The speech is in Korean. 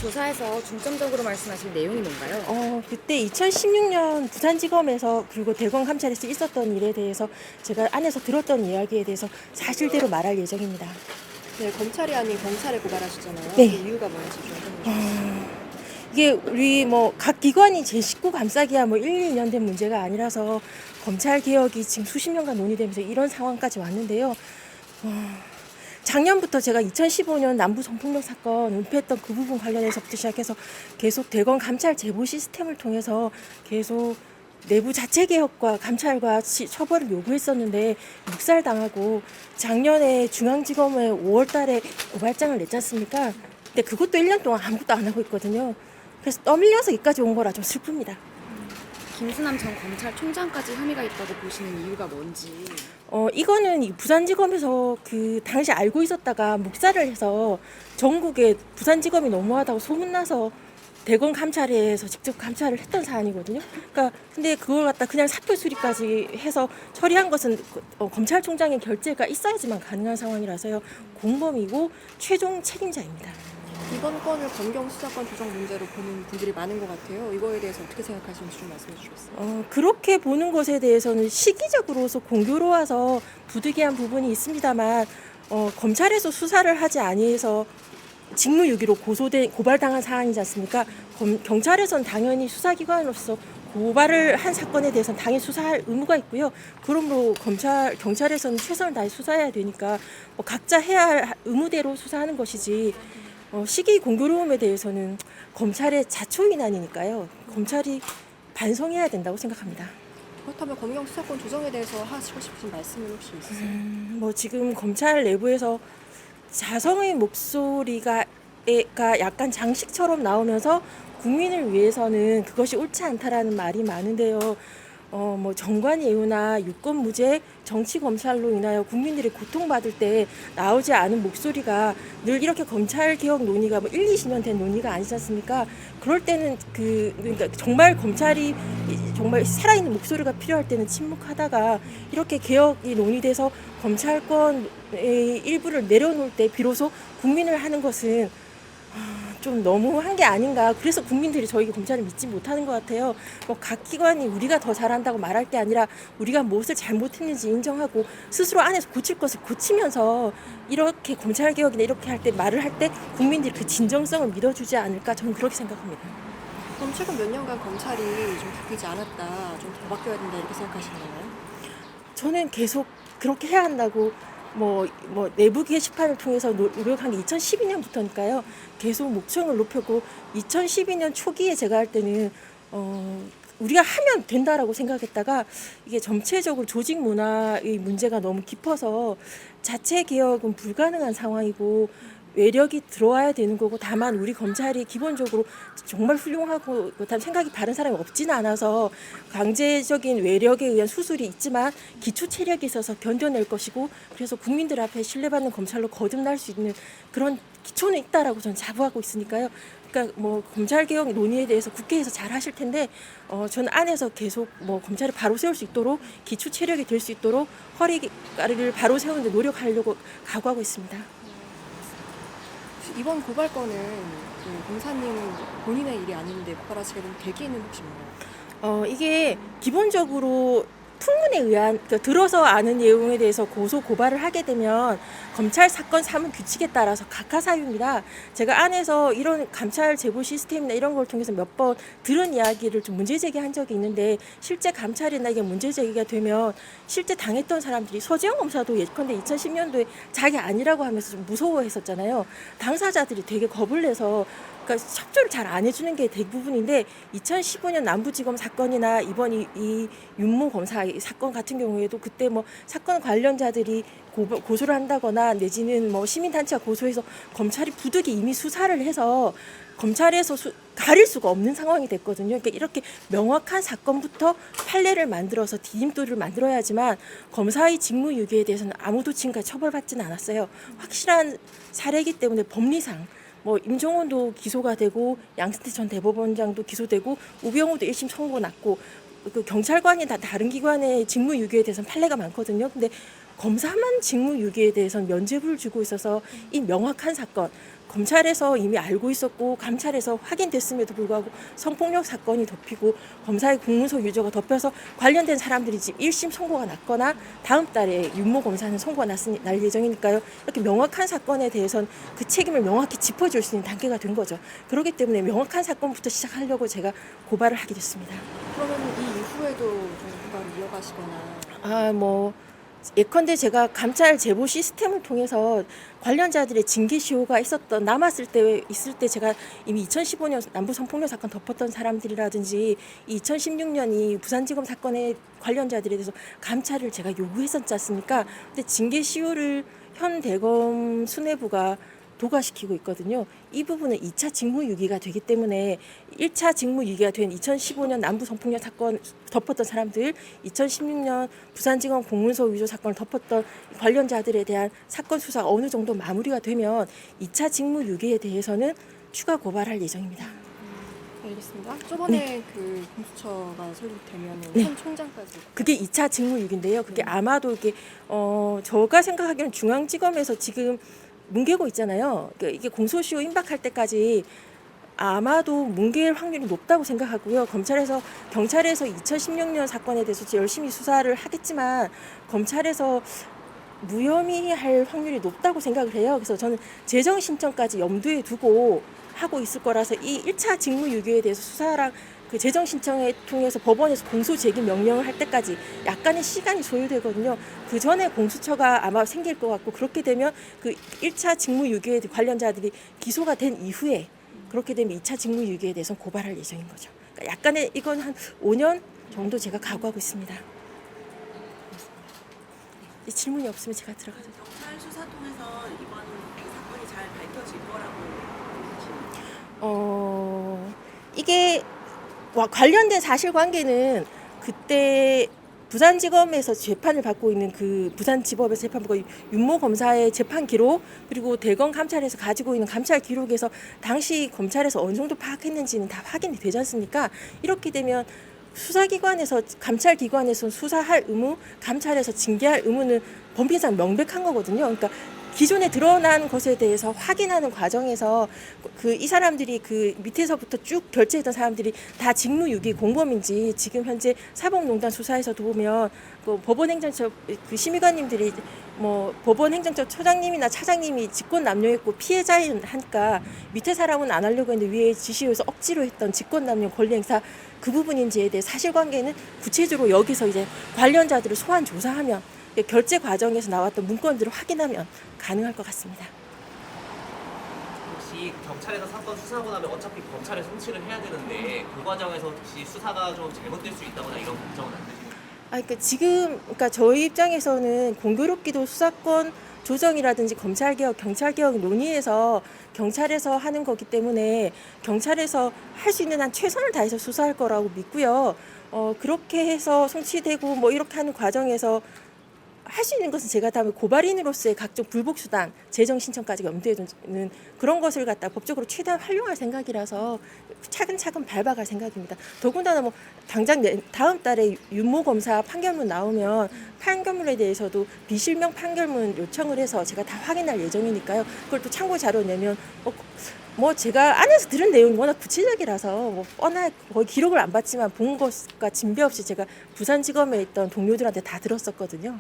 조사에서 중점적으로 말씀하신 내용이 뭔가요? 그때 2016년 부산지검에서 그리고 대검 감찰에서 있었던 일에 대해서 제가 안에서 들었던 이야기에 대해서 사실대로 말할 예정입니다. 네, 검찰이 아닌 경찰에 고발하시잖아요. 네. 그 이유가 뭔지 좀 설명해 주세요. 이게 우리 각 기관이 제 식구 감싸기야 1, 2년 된 문제가 아니라서 검찰 개혁이 지금 수십 년간 논의되면서 이런 상황까지 왔는데요. 작년부터 제가 2015년 남부 성폭력 사건 은폐했던 그 부분 관련해서부터 시작해서 계속 대검 감찰 제보 시스템을 통해서 계속 내부 자체 개혁과 감찰과 처벌을 요구했었는데 묵살당하고 작년에 중앙지검에 5월 달에 고발장을 냈지 않습니까? 근데 그것도 1년 동안 아무것도 안 하고 있거든요. 그래서 떠밀려서 여기까지 온 거라 좀 슬픕니다. 김수남 전 검찰총장까지 혐의가 있다고 보시는 이유가 뭔지. 이거는 이 부산지검에서 그 당시 알고 있었다가 묵살을 해서 전국에 부산지검이 너무하다고 소문나서 대검 감찰에서 직접 감찰을 했던 사안이거든요. 그러니까 근데 그걸 갖다 그냥 사표 수리까지 해서 처리한 것은 검찰총장의 결재가 있어야지만 가능한 상황이라서요. 공범이고 최종 책임자입니다. 이번 건을 검경 수사권 조정 문제로 보는 분들이 많은 것 같아요. 이거에 대해서 어떻게 생각하시는지 좀 말씀해 주시겠어요? 그렇게 보는 것에 대해서는 시기적으로서 공교로워서 부득이한 부분이 있습니다만 검찰에서 수사를 하지 아니해서 직무유기로 고발당한 사안이지 않습니까? 경찰에서는 당연히 수사기관으로서 고발을 한 사건에 대해서는 당연히 수사할 의무가 있고요. 그러므로 경찰에서는 최선을 다해 수사해야 되니까 각자 해야 할 의무대로 수사하는 것이지 시기 공교로움에 대해서는 검찰의 자초위난이니까요. 검찰이 반성해야 된다고 생각합니다. 그렇다면 검경 수사권 조정에 대해서 하시고 싶으신 말씀이 혹시 있으세요? 지금 검찰 내부에서 자성의 목소리가 약간 장식처럼 나오면서 국민을 위해서는 그것이 옳지 않다라는 말이 많은데요. 정관 예우나 유권 무죄, 정치 검찰로 인하여 국민들이 고통받을 때 나오지 않은 목소리가 늘 이렇게 검찰 개혁 논의가 1, 20년 된 논의가 아니지 않습니까? 그럴 때는 그러니까 정말 검찰이 정말 살아있는 목소리가 필요할 때는 침묵하다가 이렇게 개혁이 논의돼서 검찰권의 일부를 내려놓을 때 비로소 국민을 하는 것은 좀 너무한 게 아닌가. 그래서 국민들이 저희 검찰을 믿지 못하는 것 같아요. 각 기관이 우리가 더 잘한다고 말할 게 아니라 우리가 무엇을 잘못했는지 인정하고 스스로 안에서 고칠 것을 고치면서 이렇게 검찰 개혁이나 이렇게 할 때 말을 할 때 국민들이 그 진정성을 믿어주지 않을까. 저는 그렇게 생각합니다. 그럼 최근 몇 년간 검찰이 좀 바뀌지 않았다, 좀 더 바뀌어야 된다 이렇게 생각하시나요? 저는 계속 그렇게 해야 한다고 내부 게시판을 통해서 노력한 게 2012년부터니까요. 계속 목청을 높였고 2012년 초기에 제가 할 때는 우리가 하면 된다라고 생각했다가 이게 전체적으로 조직 문화의 문제가 너무 깊어서 자체 개혁은 불가능한 상황이고 외력이 들어와야 되는 거고 다만 우리 검찰이 기본적으로 정말 훌륭하고 그다음 생각이 바른 사람이 없지는 않아서 강제적인 외력에 의한 수술이 있지만 기초 체력이 있어서 견뎌낼 것이고 그래서 국민들 앞에 신뢰받는 검찰로 거듭날 수 있는 그런 기초는 있다라고 저는 자부하고 있으니까요. 그러니까 검찰 개혁 논의에 대해서 국회에서 잘 하실 텐데 저는 안에서 계속 검찰을 바로 세울 수 있도록 기초 체력이 될 수 있도록 허리를 바로 세우는 데 노력하려고 각오하고 있습니다. 이번 고발건은 그 검사님 본인의 일이 아닌데 고발하시게 된 계기는 혹시 뭔가요? 이게 기본적으로 풍문에 의한 들어서 아는 내용에 대해서 고발을 하게 되면 검찰 사건 사문 규칙에 따라서 각하사유입니다. 제가 안에서 이런 감찰 제보 시스템이나 이런 걸 통해서 몇 번 들은 이야기를 좀 문제 제기한 적이 있는데 실제 감찰이나 이게 문제 제기가 되면 실제 당했던 사람들이 서지영 검사도 예컨대 2010년도에 자기 아니라고 하면서 좀 무서워했었잖아요. 당사자들이 되게 겁을 내서 그러니까 협조를 잘 안 해주는 게 대부분인데 2015년 남부지검 사건이나 이번 이 윤모 검사 사건 같은 경우에도 그때 사건 관련자들이 고소를 한다거나 내지는 시민단체가 고소해서 검찰이 부득이 이미 수사를 해서 검찰에서 가릴 수가 없는 상황이 됐거든요. 그러니까 이렇게 명확한 사건부터 판례를 만들어서 디딤돌을 만들어야지만 검사의 직무유기에 대해서는 아무도 지금까지 처벌받지는 않았어요. 확실한 사례이기 때문에 법리상 임종원도 기소가 되고 양승태 전 대법원장도 기소되고 우병우도 1심 선고 났고 그 경찰관이 다 다른 기관의 직무유기에 대해서는 판례가 많거든요. 근데 검사만 직무유기에 대해서는 면죄부를 주고 있어서 이 명확한 사건, 검찰에서 이미 알고 있었고 감찰에서 확인됐음에도 불구하고 성폭력 사건이 덮이고 검사의 공문서 유조가 덮여서 관련된 사람들이 지금 1심 선고가 났거나 다음 달에 윤모 검사는 선고가 날 예정이니까요. 이렇게 명확한 사건에 대해서는 그 책임을 명확히 짚어줄 수 있는 단계가 된 거죠. 그렇기 때문에 명확한 사건부터 시작하려고 제가 고발을 하게 됐습니다. 그러면 이 이후에도 좀 고발을 이어가시거나 예컨대 제가 감찰 제보 시스템을 통해서 관련자들의 징계 시효가 남았을 때 있을 때 제가 이미 2015년 남부 성폭력 사건 덮었던 사람들이라든지 2016년 이 부산지검 사건의 관련자들에 대해서 감찰을 제가 요구했었지 않습니까? 근데 징계 시효를 현 대검 수뇌부가 도과시키고 있거든요. 이 부분은 2차 직무유기가 되기 때문에 1차 직무유기가 된 2015년 남부 성폭력 사건 덮었던 사람들, 2016년 부산지검 공문서 위조 사건을 덮었던 관련자들에 대한 사건 수사가 어느 정도 마무리가 되면 2차 직무유기에 대해서는 추가 고발할 예정입니다. 알겠습니다. 저번에 그 공수처가 설립되면 네. 현 총장까지 그게 2차 직무유기인데요. 그게 아마도 이게 제가 생각하기로는 중앙지검에서 지금 뭉개고 있잖아요. 그러니까 이게 공소시효 임박할 때까지 아마도 뭉갤 확률이 높다고 생각하고요. 경찰에서 2016년 사건에 대해서 열심히 수사를 하겠지만 검찰에서 무혐의할 확률이 높다고 생각을 해요. 그래서 저는 재정 신청까지 염두에 두고 하고 있을 거라서 이 1차 직무유기에 대해서 수사랑 그 재정 신청에 통해서 법원에서 공소 제기 명령을 할 때까지 약간의 시간이 소요되거든요. 그 전에 공수처가 아마 생길 것 같고 그렇게 되면 그 1차 직무유기에 관련자들이 기소가 된 이후에 그렇게 되면 2차 직무유기에 대해서 고발할 예정인 거죠. 그러니까 약간의 이건 한 5년 정도 제가 각오하고 있습니다. 질문이 없으면 제가 들어가도 돼요. 경찰 수사 통해서 이번 이 사건이 잘 밝혀질 거라고 보시나요? 이게 관련된 사실관계는 그때 부산지검에서 재판을 받고 있는 그 부산지법에서 재판 받고 있는 윤모 검사의 재판 기록 그리고 대검 감찰에서 가지고 있는 감찰 기록에서 당시 검찰에서 어느 정도 파악했는지는 다 확인이 되지 않습니까? 이렇게 되면 수사기관에서 감찰기관에서 수사할 의무, 감찰에서 징계할 의무는 법리상 명백한 거거든요. 그러니까 기존에 드러난 것에 대해서 확인하는 과정에서 이 사람들이 그 밑에서부터 쭉 결제했던 사람들이 다 직무유기 공범인지 지금 현재 사법농단 수사에서도 보면 그 법원행정처 그 심의관님들이 법원행정처 처장님이나 차장님이 직권 남용했고 피해자인 하니까 밑에 사람은 안 하려고 했는데 위에 지시에서 억지로 했던 직권 남용 권리 행사 그 부분인지에 대해 사실관계는 구체적으로 여기서 이제 관련자들을 소환 조사하면 결제 과정에서 나왔던 문건들을 확인하면 가능할 것 같습니다. 혹시 경찰에서 사건 수사하고 나면 어차피 검찰에 송치를 해야 되는데 그 과정에서 혹시 수사가 좀 잘못될 수 있다거나 이런 걱정은 안 되시나요? 그러니까 저희 입장에서는 공교롭게도 수사권 조정이라든지 검찰개혁, 경찰개혁 논의에서 경찰에서 하는 거기 때문에 경찰에서 할 수 있는 한 최선을 다해서 수사할 거라고 믿고요. 그렇게 해서 송치되고 이렇게 하는 과정에서 할 수 있는 것은 제가 다음에 고발인으로서의 각종 불복 수단, 재정 신청까지 염두에 두는 그런 것을 갖다 법적으로 최대한 활용할 생각이라서 차근차근 밟아갈 생각입니다. 더군다나 당장 다음 달에 윤모 검사 판결문 나오면 판결문에 대해서도 비실명 판결문 요청을 해서 제가 다 확인할 예정이니까요. 그걸 또 참고 자료 내면 제가 안에서 들은 내용이 워낙 구체적이라서 거의 기록을 안 봤지만 본 것과 진배 없이 제가 부산지검에 있던 동료들한테 다 들었었거든요.